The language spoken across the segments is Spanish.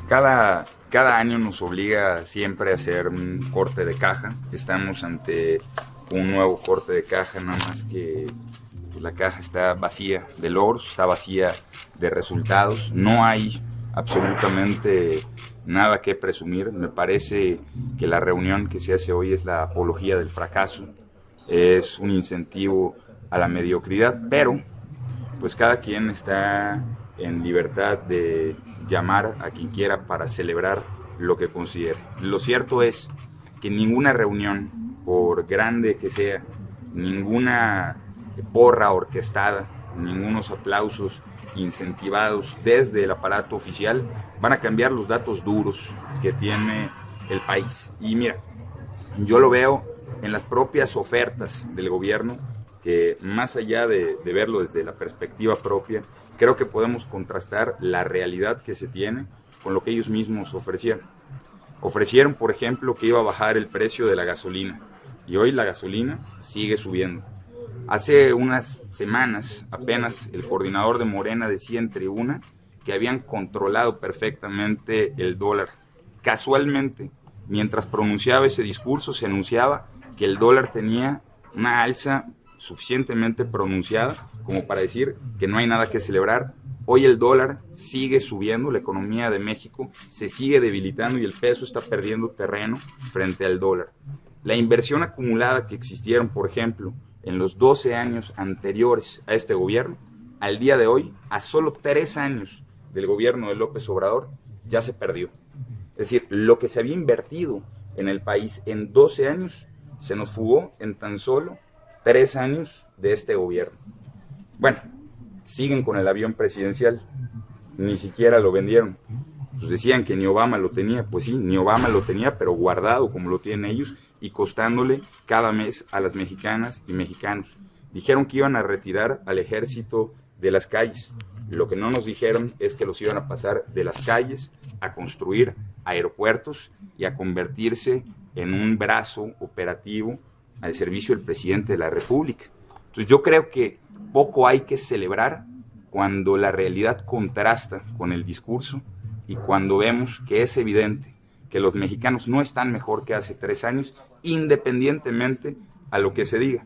Cada año nos obliga siempre a hacer un corte de caja. Estamos ante un nuevo corte de caja, nada más que pues, la caja está vacía de logros, está vacía de resultados. No hay absolutamente nada que presumir. Me parece que la reunión que se hace hoy es la apología del fracaso, es un incentivo a la mediocridad, pero pues cada quien está en libertad de llamar a quien quiera para celebrar lo que considere. Lo cierto es que ninguna reunión, por grande que sea, ninguna porra orquestada, ningunos aplausos incentivados desde el aparato oficial van a cambiar los datos duros que tiene el país. Y mira, yo lo veo en las propias ofertas del gobierno, que más allá de verlo desde la perspectiva propia, creo que podemos contrastar la realidad que se tiene con lo que ellos mismos ofrecieron. Ofrecieron, por ejemplo, que iba a bajar el precio de la gasolina, y hoy la gasolina sigue subiendo. Hace unas semanas apenas el coordinador de Morena decía en tribuna que habían controlado perfectamente el dólar. Casualmente, mientras pronunciaba ese discurso, se anunciaba que el dólar tenía una alza suficientemente pronunciada como para decir que no hay nada que celebrar. Hoy el dólar sigue subiendo, la economía de México se sigue debilitando y el peso está perdiendo terreno frente al dólar. La inversión acumulada que existieron, por ejemplo, en los 12 años anteriores a este gobierno, al día de hoy, a solo 3 años del gobierno de López Obrador, ya se perdió. Es decir, lo que se había invertido en el país en 12 años se nos fugó en tan solo 3 años de este gobierno. Bueno, siguen con el avión presidencial, ni siquiera lo vendieron. Pues decían que ni Obama lo tenía, pues sí, ni Obama lo tenía, pero guardado como lo tienen ellos y costándole cada mes a las mexicanas y mexicanos. Dijeron que iban a retirar al ejército de las calles. Lo que no nos dijeron es que los iban a pasar de las calles a construir aeropuertos y a convertirse en un brazo operativo al servicio del presidente de la República. Entonces yo creo que poco hay que celebrar cuando la realidad contrasta con el discurso y cuando vemos que es evidente que los mexicanos no están mejor que hace 3 años, independientemente a lo que se diga.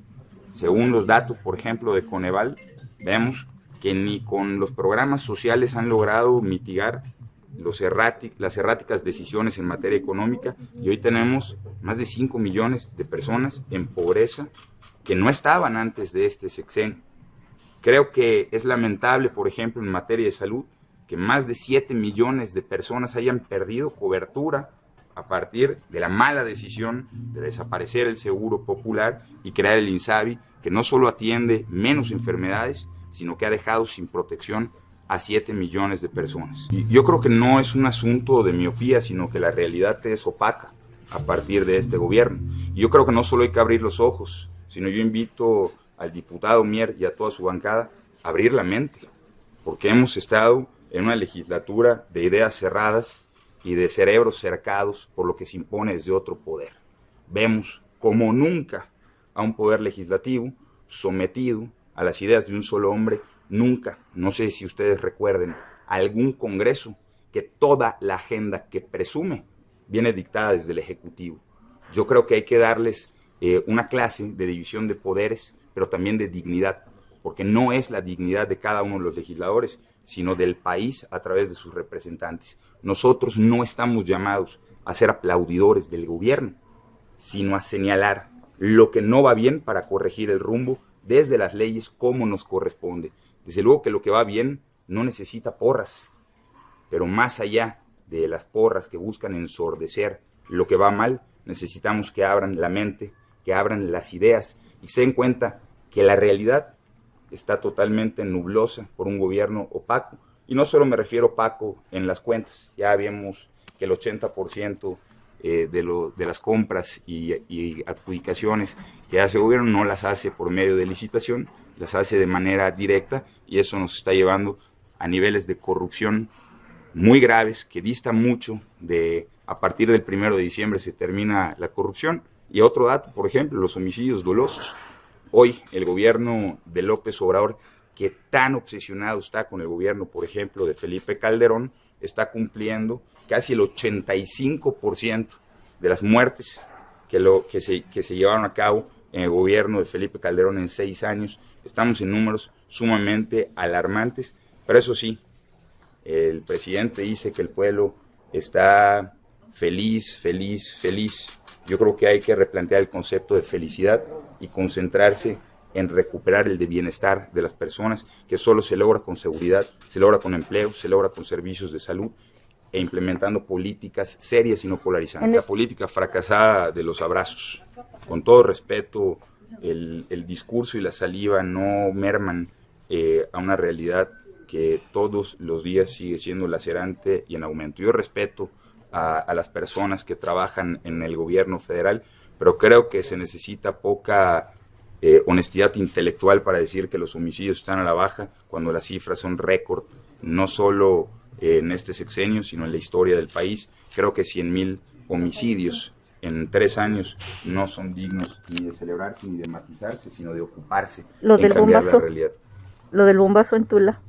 Según los datos, por ejemplo, de Coneval, vemos que ni con los programas sociales han logrado mitigar las erráticas decisiones en materia económica, y hoy tenemos más de 5 millones de personas en pobreza que no estaban antes de este sexenio. Creo que es lamentable, por ejemplo, en materia de salud, que más de 7 millones de personas hayan perdido cobertura a partir de la mala decisión de desaparecer el Seguro Popular y crear el INSABI, que no solo atiende menos enfermedades, sino que ha dejado sin protección a 7 millones de personas. Y yo creo que no es un asunto de miopía, sino que la realidad es opaca a partir de este gobierno. Y yo creo que no solo hay que abrir los ojos, sino yo invito al diputado Mier y a toda su bancada a abrir la mente, porque hemos estado en una legislatura de ideas cerradas y de cerebros cercados por lo que se impone desde otro poder. Vemos como nunca a un poder legislativo sometido a las ideas de un solo hombre. Nunca, no sé si ustedes recuerden, algún congreso que toda la agenda que presume viene dictada desde el Ejecutivo. Yo creo que hay que darles una clase de división de poderes, pero también de dignidad, porque no es la dignidad de cada uno de los legisladores, sino del país a través de sus representantes. Nosotros no estamos llamados a ser aplaudidores del gobierno, sino a señalar lo que no va bien para corregir el rumbo desde las leyes como nos corresponde. Desde luego que lo que va bien no necesita porras, pero más allá de las porras que buscan ensordecer lo que va mal, necesitamos que abran la mente, que abran las ideas y se den cuenta que la realidad está totalmente nublosa por un gobierno opaco. Y no solo me refiero opaco en las cuentas, ya vemos que el 80% de las compras y adjudicaciones que hace el gobierno no las hace por medio de licitación, las hace de manera directa, y eso nos está llevando a niveles de corrupción muy graves que distan mucho de a partir del 1 de diciembre se termina la corrupción. Y otro dato, por ejemplo, los homicidios dolosos. Hoy el gobierno de López Obrador, que tan obsesionado está con el gobierno, por ejemplo, de Felipe Calderón, está cumpliendo casi el 85% de las muertes que se llevaron a cabo en el gobierno de Felipe Calderón en 6 años. Estamos en números sumamente alarmantes, pero eso sí, el presidente dice que el pueblo está feliz. Yo creo que hay que replantear el concepto de felicidad y concentrarse en recuperar el de bienestar de las personas, que solo se logra con seguridad, se logra con empleo, se logra con servicios de salud e implementando políticas serias y no polarizantes. La política fracasada de los abrazos. Con todo respeto, el discurso y la saliva no merman a una realidad que todos los días sigue siendo lacerante y en aumento. Yo respeto a las personas que trabajan en el gobierno federal, pero creo que se necesita poca honestidad intelectual para decir que los homicidios están a la baja cuando las cifras son récord, no solo en este sexenio, sino en la historia del país. Creo que 100,000 homicidios en 3 años no son dignos ni de celebrarse ni de matizarse, sino de ocuparse en cambiar la realidad. Lo del bombazo en Tula.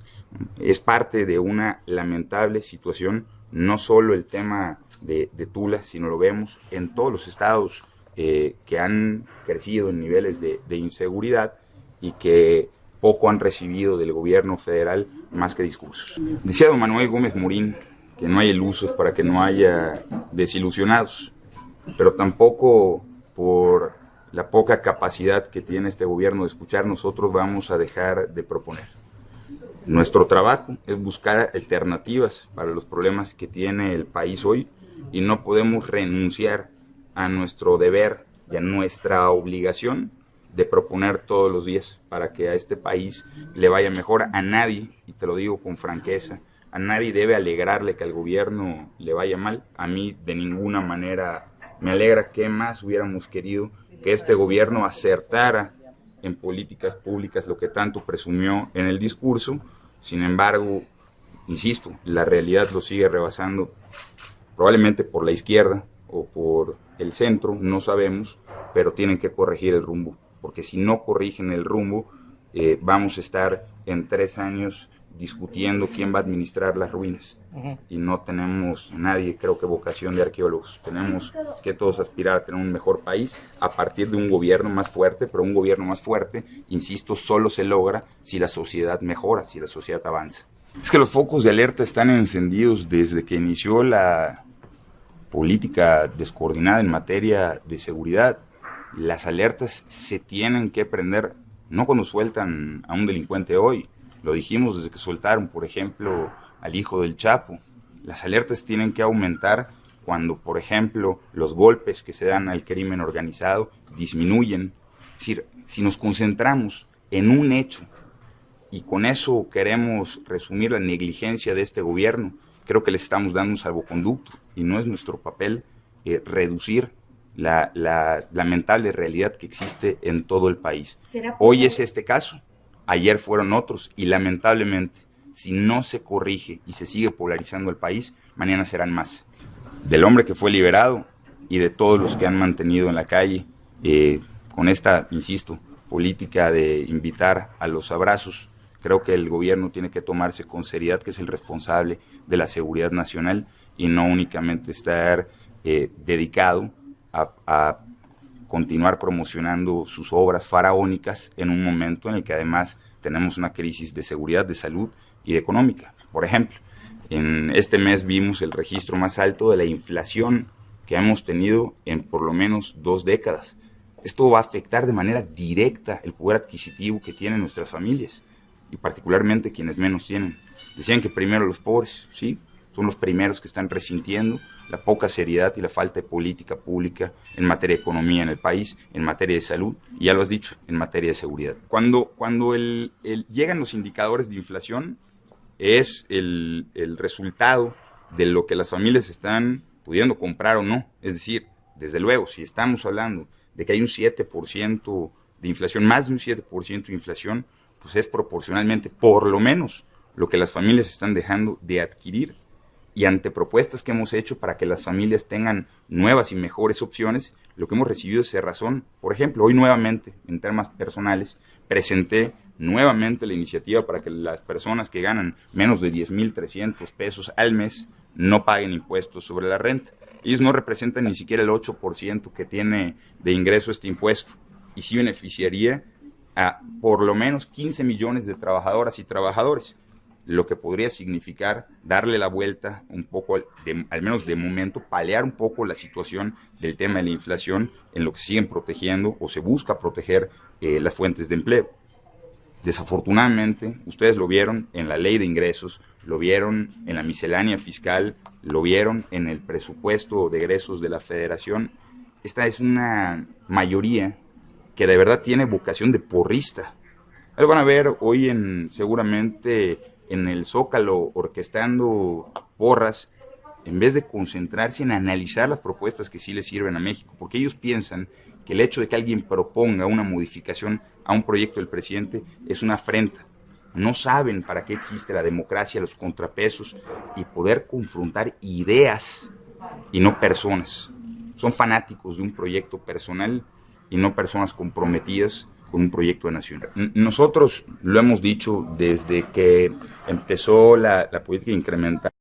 Es parte de una lamentable situación, no solo el tema de Tula, sino lo vemos en todos los estados que han crecido en niveles de inseguridad y que poco han recibido del gobierno federal más que discursos. Decía don Manuel Gómez Morín que no hay ilusos para que no haya desilusionados, pero tampoco por la poca capacidad que tiene este gobierno de escuchar, nosotros vamos a dejar de proponer. Nuestro trabajo es buscar alternativas para los problemas que tiene el país hoy y no podemos renunciar a nuestro deber y a nuestra obligación de proponer todos los días para que a este país le vaya mejor. A nadie, y te lo digo con franqueza, a nadie debe alegrarle que al gobierno le vaya mal. A mí de ninguna manera me alegra. ¿Qué más hubiéramos querido? Que este gobierno acertara en políticas públicas lo que tanto presumió en el discurso. Sin embargo, insisto, la realidad lo sigue rebasando, probablemente por la izquierda o por el centro, no sabemos, pero tienen que corregir el rumbo, porque si no corrigen el rumbo, vamos a estar en 3 años discutiendo quién va a administrar las ruinas. Y no tenemos nadie, creo que vocación de arqueólogos. Tenemos que todos aspirar a tener un mejor país a partir de un gobierno más fuerte, pero un gobierno más fuerte, insisto, solo se logra si la sociedad mejora, si la sociedad avanza. Es que los focos de alerta están encendidos desde que inició la política descoordinada en materia de seguridad. Las alertas se tienen que prender, no cuando sueltan a un delincuente hoy. Lo dijimos desde que soltaron, por ejemplo, al hijo del Chapo. Las alertas tienen que aumentar cuando, por ejemplo, los golpes que se dan al crimen organizado disminuyen. Es decir, si nos concentramos en un hecho y con eso queremos resumir la negligencia de este gobierno, creo que les estamos dando un salvoconducto y no es nuestro papel reducir la lamentable realidad que existe en todo el país. Hoy es este caso, ayer fueron otros y lamentablemente si no se corrige y se sigue polarizando el país, mañana serán más. Del hombre que fue liberado y de todos los que han mantenido en la calle con esta, insisto, política de invitar a los abrazos. Creo que el gobierno tiene que tomarse con seriedad, que es el responsable de la seguridad nacional y no únicamente estar dedicado a continuar promocionando sus obras faraónicas en un momento en el que además tenemos una crisis de seguridad, de salud y de económica. Por ejemplo, en este mes vimos el registro más alto de la inflación que hemos tenido en por lo menos 2 décadas. Esto va a afectar de manera directa el poder adquisitivo que tienen nuestras familias y particularmente quienes menos tienen. Decían que primero los pobres, sí, son los primeros que están resintiendo la poca seriedad y la falta de política pública en materia de economía en el país, en materia de salud, y ya lo has dicho, en materia de seguridad. Cuando llegan los indicadores de inflación, es el resultado de lo que las familias están pudiendo comprar o no. Es decir, desde luego, si estamos hablando de que hay un 7% de inflación, más de un 7% de inflación, pues es proporcionalmente, por lo menos, lo que las familias están dejando de adquirir. Y ante propuestas que hemos hecho para que las familias tengan nuevas y mejores opciones, lo que hemos recibido es razón. Por ejemplo, hoy nuevamente, en temas personales, presenté nuevamente la iniciativa para que las personas que ganan menos de 10,300 pesos al mes no paguen impuestos sobre la renta. Ellos no representan ni siquiera el 8% que tiene de ingreso este impuesto, y sí beneficiaría a por lo menos 15 millones de trabajadoras y trabajadores, lo que podría significar darle la vuelta un poco, al menos de momento, paliar un poco la situación del tema de la inflación, en lo que siguen protegiendo o se busca proteger las fuentes de empleo. Desafortunadamente, ustedes lo vieron en la ley de ingresos, lo vieron en la miscelánea fiscal, lo vieron en el presupuesto de egresos de la Federación. Esta es una mayoría que de verdad tiene vocación de porrista. Lo van a ver hoy seguramente en el Zócalo orquestando porras, en vez de concentrarse en analizar las propuestas que sí le sirven a México, porque ellos piensan que el hecho de que alguien proponga una modificación a un proyecto del presidente es una afrenta. No saben para qué existe la democracia, los contrapesos y poder confrontar ideas y no personas. Son fanáticos de un proyecto personal y no personas comprometidas con un proyecto de nación. Nosotros lo hemos dicho desde que empezó la política incremental.